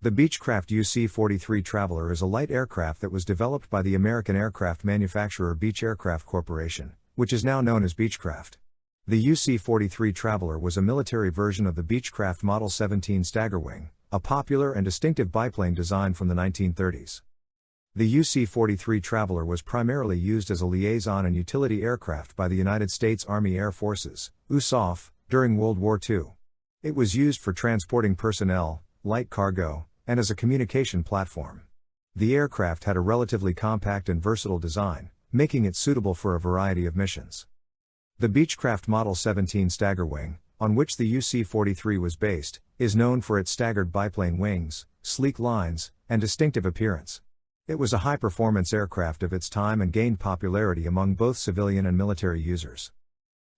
The Beechcraft UC-43 Traveler is a light aircraft that was developed by the American aircraft manufacturer Beech Aircraft Corporation, which is now known as Beechcraft. The UC-43 Traveler was a military version of the Beechcraft Model 17 Staggerwing, a popular and distinctive biplane design from the 1930s. The UC-43 Traveler was primarily used as a liaison and utility aircraft by the United States Army Air Forces, USAF, during World War II. It was used for transporting personnel, light cargo, and as a communication platform. The aircraft had a relatively compact and versatile design, making it suitable for a variety of missions. The Beechcraft Model 17 Staggerwing, on which the UC-43 was based, is known for its staggered biplane wings, sleek lines, and distinctive appearance. It was a high-performance aircraft of its time and gained popularity among both civilian and military users.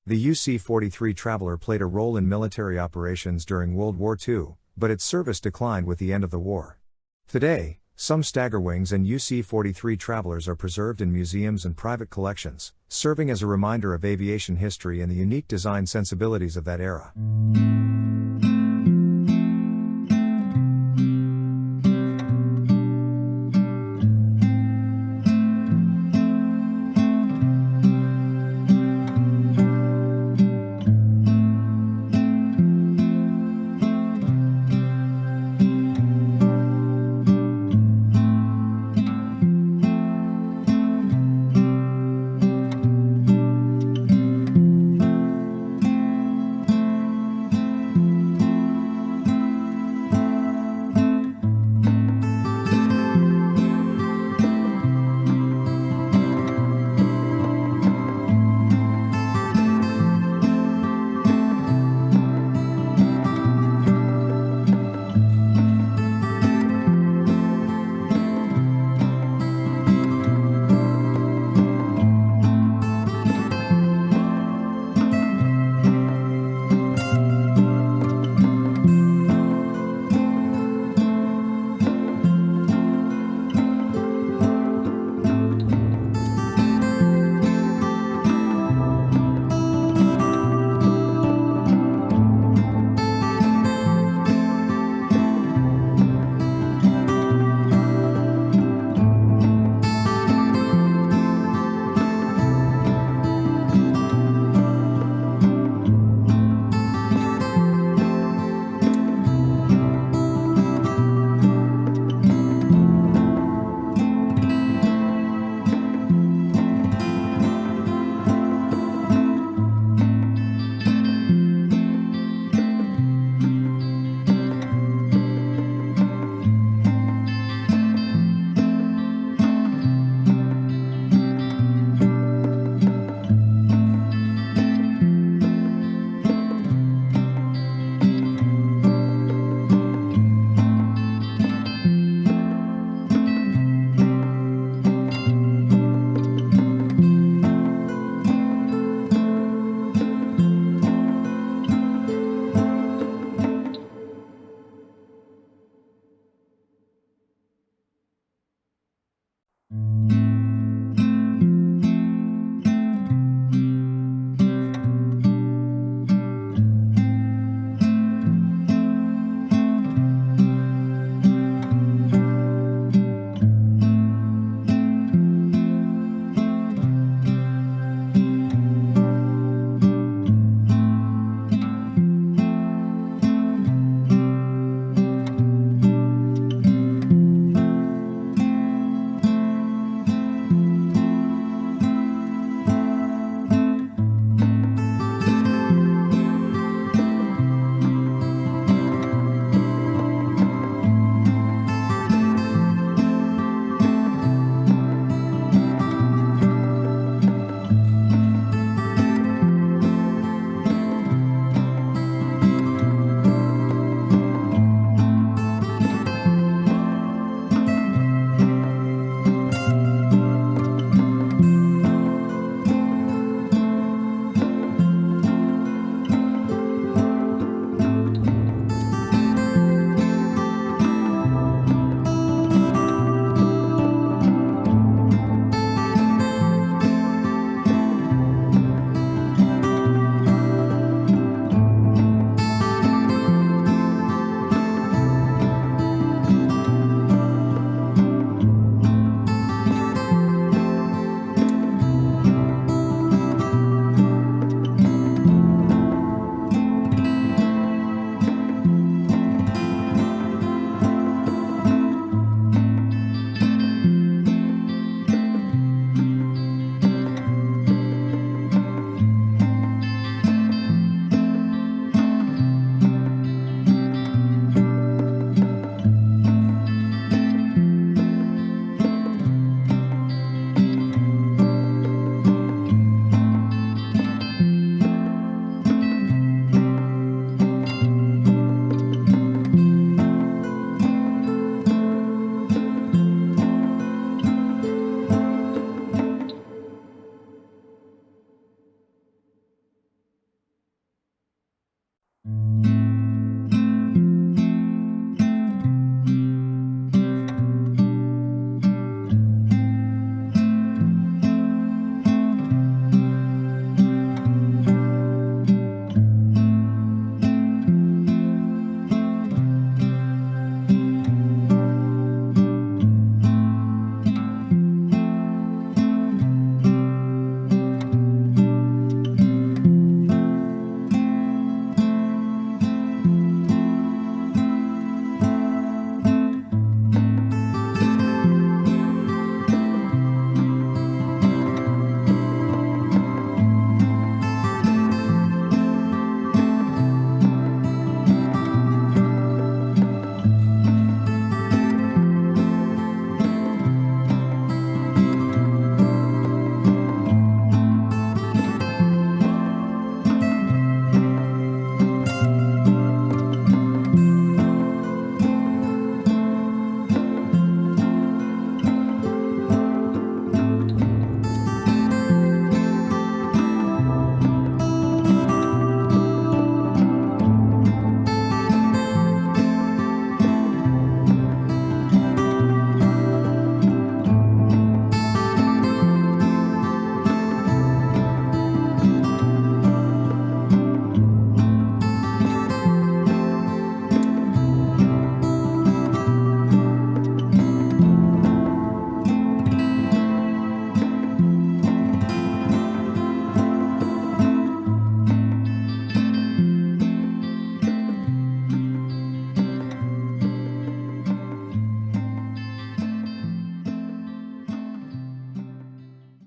The UC-43 Traveler played a role in military operations during World War II, but its service declined with the end of the war. Today, some Staggerwings and UC-43 Travelers are preserved in museums and private collections, serving as a reminder of aviation history and the unique design sensibilities of that era.